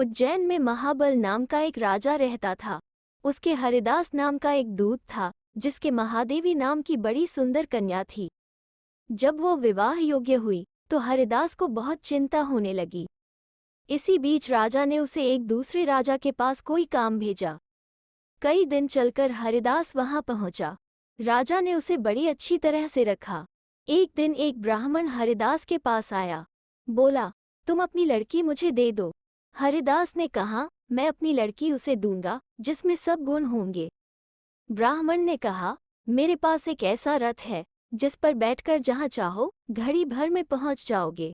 उज्जैन में महाबल नाम का एक राजा रहता था। उसके हरिदास नाम का एक दूत था, जिसके महादेवी नाम की बड़ी सुंदर कन्या थी। जब वो विवाह योग्य हुई तो हरिदास को बहुत चिंता होने लगी। इसी बीच राजा ने उसे एक दूसरे राजा के पास कोई काम भेजा। कई दिन चलकर हरिदास वहां पहुंचा। राजा ने उसे बड़ी अच्छी तरह से रखा। एक दिन एक ब्राह्मण हरिदास के पास आया। बोला, तुम अपनी लड़की मुझे दे दो। हरिदास ने कहा, मैं अपनी लड़की उसे दूंगा जिसमें सब गुण होंगे। ब्राह्मण ने कहा, मेरे पास एक ऐसा रथ है जिस पर बैठकर जहां चाहो घड़ी भर में पहुंच जाओगे।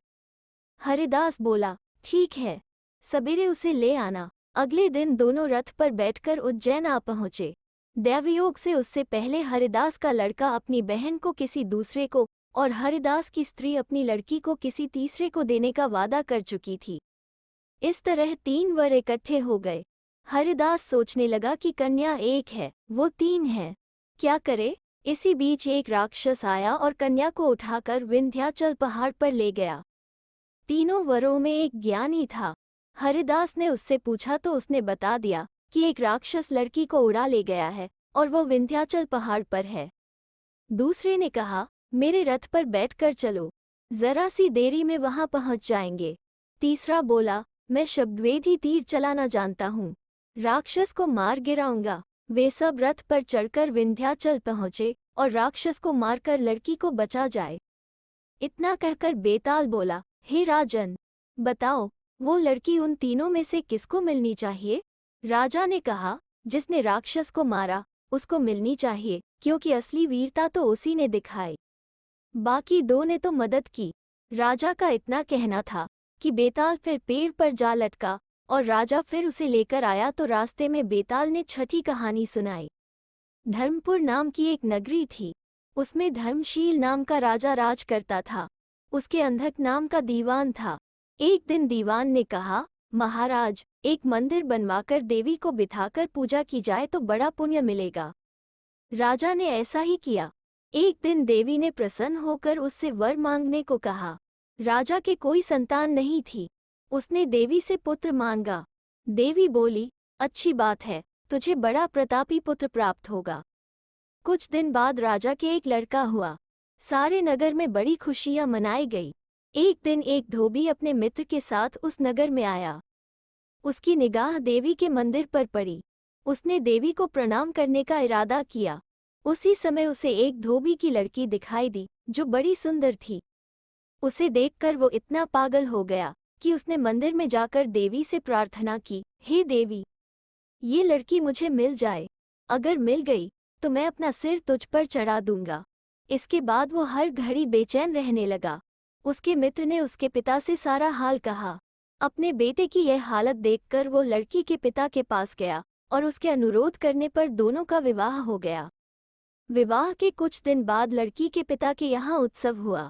हरिदास बोला, ठीक है, सवेरे उसे ले आना। अगले दिन दोनों रथ पर बैठकर उज्जैन आ पहुंचे। दैवयोग से उससे पहले हरिदास का लड़का अपनी बहन को किसी दूसरे को और हरिदास की स्त्री अपनी लड़की को किसी तीसरे को देने का वादा कर चुकी थी। इस तरह 3 वर इकट्ठे हो गए। हरिदास सोचने लगा कि कन्या एक है, वो 3 है, क्या करे। इसी बीच एक राक्षस आया और कन्या को उठाकर विंध्याचल पहाड़ पर ले गया। तीनों वरों में एक ज्ञानी था। हरिदास ने उससे पूछा तो उसने बता दिया कि एक राक्षस लड़की को उड़ा ले गया है और वो विंध्याचल पहाड़ पर है। दूसरे ने कहा, मेरे रथ पर बैठकर चलो, जरा सी देरी में वहां पहुंच जाएंगे। तीसरा बोला, मैं शब्दवेदी तीर चलाना जानता हूँ, राक्षस को मार गिराऊंगा। वे सब रथ पर चढ़कर विंध्याचल पहुंचे और राक्षस को मारकर लड़की को बचा जाए। इतना कहकर बेताल बोला, हे राजन, बताओ वो लड़की उन तीनों में से किसको मिलनी चाहिए। राजा ने कहा, जिसने राक्षस को मारा उसको मिलनी चाहिए, क्योंकि असली वीरता तो उसी ने दिखाई। बाकी 2 ने तो मदद की। राजा का इतना कहना था कि बेताल फिर पेड़ पर जा लटका और राजा फिर उसे लेकर आया तो रास्ते में बेताल ने छठी कहानी सुनाई। धर्मपुर नाम की एक नगरी थी। उसमें धर्मशील नाम का राजा राज करता था। उसके अंधक नाम का दीवान था। एक दिन दीवान ने कहा, महाराज, एक मंदिर बनवाकर देवी को बिठाकर पूजा की जाए तो बड़ा पुण्य मिलेगा। राजा ने ऐसा ही किया। एक दिन देवी ने प्रसन्न होकर उससे वर मांगने को कहा। राजा के कोई संतान नहीं थी। उसने देवी से पुत्र मांगा। देवी बोली, अच्छी बात है, तुझे बड़ा प्रतापी पुत्र प्राप्त होगा। कुछ दिन बाद राजा के एक लड़का हुआ। सारे नगर में बड़ी खुशियां मनाई गई। एक दिन एक धोबी अपने मित्र के साथ उस नगर में आया। उसकी निगाह देवी के मंदिर पर पड़ी। उसने देवी को प्रणाम करने का इरादा किया। उसी समय उसे एक धोबी की लड़की दिखाई दी जो बड़ी सुंदर थी। उसे देखकर वो इतना पागल हो गया कि उसने मंदिर में जाकर देवी से प्रार्थना की, हे देवी, ये लड़की मुझे मिल जाए। अगर मिल गई तो मैं अपना सिर तुझ पर चढ़ा दूंगा। इसके बाद वो हर घड़ी बेचैन रहने लगा। उसके मित्र ने उसके पिता से सारा हाल कहा। अपने बेटे की यह हालत देखकर वो लड़की के पिता के पास गया और उसके अनुरोध करने पर दोनों का विवाह हो गया। विवाह के कुछ दिन बाद लड़की के पिता के यहाँ उत्सव हुआ।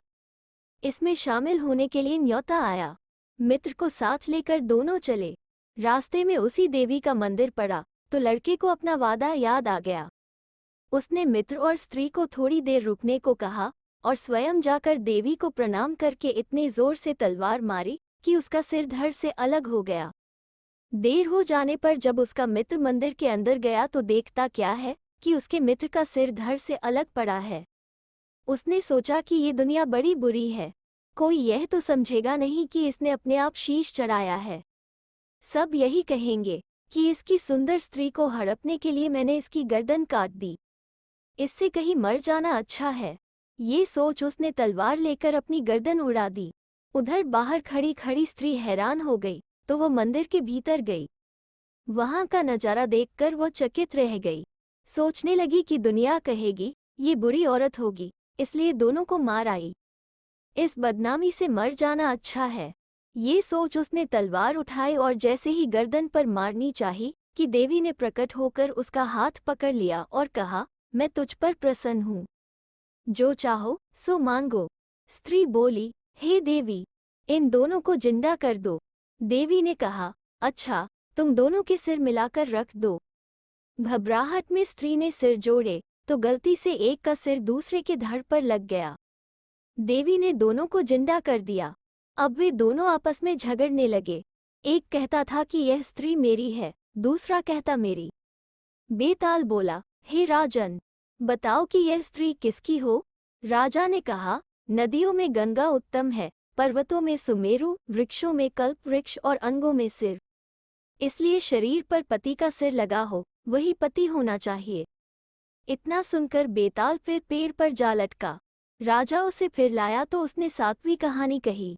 इसमें शामिल होने के लिए न्योता आया। मित्र को साथ लेकर दोनों चले। रास्ते में उसी देवी का मंदिर पड़ा तो लड़के को अपना वादा याद आ गया। उसने मित्र और स्त्री को थोड़ी देर रुकने को कहा और स्वयं जाकर देवी को प्रणाम करके इतने जोर से तलवार मारी कि उसका सिर धड़ से अलग हो गया। देर हो जाने पर जब उसका मित्र मंदिर के अंदर गया तो देखता क्या है कि उसके मित्र का सिर धड़ से अलग पड़ा है। उसने सोचा कि ये दुनिया बड़ी बुरी है, कोई यह तो समझेगा नहीं कि इसने अपने आप शीश चढ़ाया है। सब यही कहेंगे कि इसकी सुंदर स्त्री को हड़पने के लिए मैंने इसकी गर्दन काट दी। इससे कहीं मर जाना अच्छा है। ये सोच उसने तलवार लेकर अपनी गर्दन उड़ा दी। उधर बाहर खड़ी खड़ी स्त्री हैरान हो गई तो वो मंदिर के भीतर गई। वहां का नजारा देखकर वो चकित रह गई। सोचने लगी कि दुनिया कहेगी ये बुरी औरत होगी, इसलिए दोनों को मार आई। इस बदनामी से मर जाना अच्छा है। ये सोच उसने तलवार उठाई और जैसे ही गर्दन पर मारनी चाही कि देवी ने प्रकट होकर उसका हाथ पकड़ लिया और कहा, मैं तुझ पर प्रसन्न हूँ, जो चाहो सो मांगो। स्त्री बोली, हे देवी, इन दोनों को जिंदा कर दो। देवी ने कहा, अच्छा, तुम दोनों के सिर मिलाकर रख दो। घबराहट में स्त्री ने सिर जोड़े तो गलती से एक का सिर दूसरे के धड़ पर लग गया। देवी ने दोनों को जिंदा कर दिया। अब वे दोनों आपस में झगड़ने लगे। एक कहता था कि यह स्त्री मेरी है, दूसरा कहता मेरी। बेताल बोला, हे राजन, बताओ कि यह स्त्री किसकी हो। राजा ने कहा, नदियों में गंगा उत्तम है, पर्वतों में सुमेरु, वृक्षों में कल्प वृक्ष और अंगों में सिर। इसलिए शरीर पर पति का सिर लगा हो, वही पति होना चाहिए। इतना सुनकर बेताल फिर पेड़ पर जा लटका। राजा उसे फिर लाया तो उसने सातवीं कहानी कही।